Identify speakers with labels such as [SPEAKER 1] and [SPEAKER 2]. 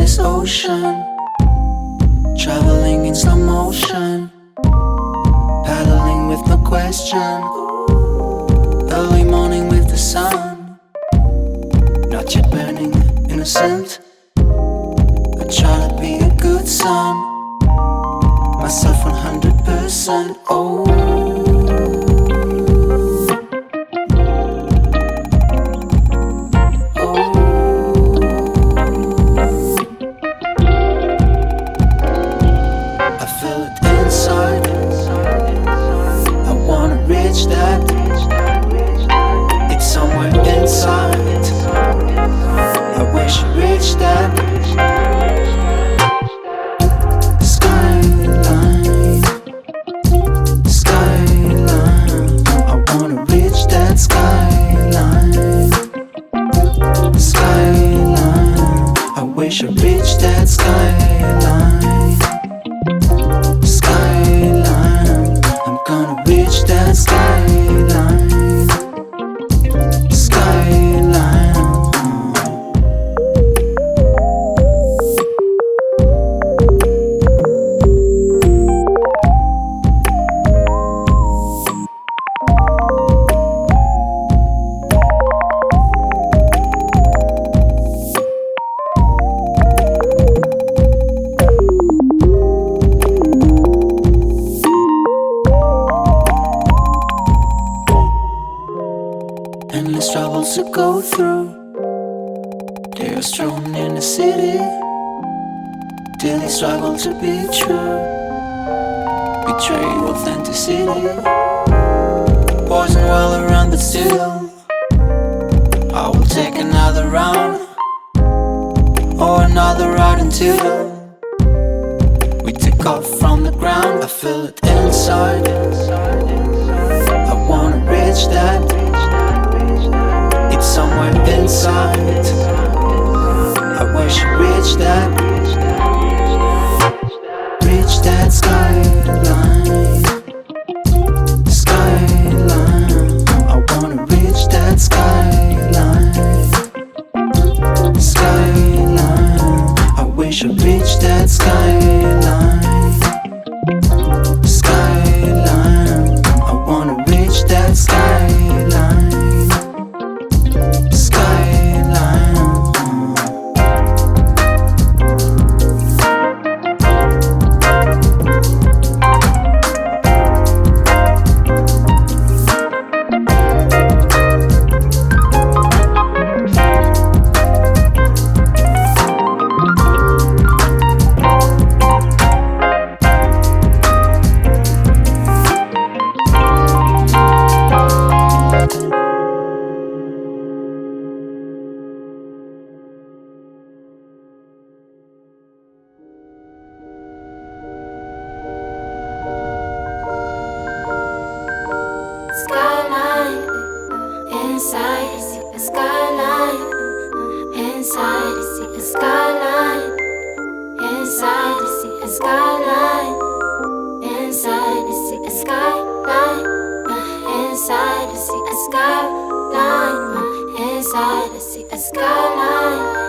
[SPEAKER 1] this ocean, traveling in slow motion, paddling with no question, early morning with the sun, not yet burning, innocent. I try to be a good son, myself 100%. Oh, endless troubles to go through. They are strewn in the city, daily struggle to be true, betray authenticity. Poison well around, but still I will take another round, or another ride until we take off from the ground. I feel it inside, I wanna reach that. It's somewhere inside, I wish I reached that. Reach that skyline, skyline. I wanna reach that skyline, skyline. I wish I reached that skyline, skyline. I wanna reach that skyline.
[SPEAKER 2] Skyline, inside, see a skyline. Inside, see a skyline. Inside, see a skyline. Inside, see a skyline. Inside, see a skyline. Inside, see a skyline.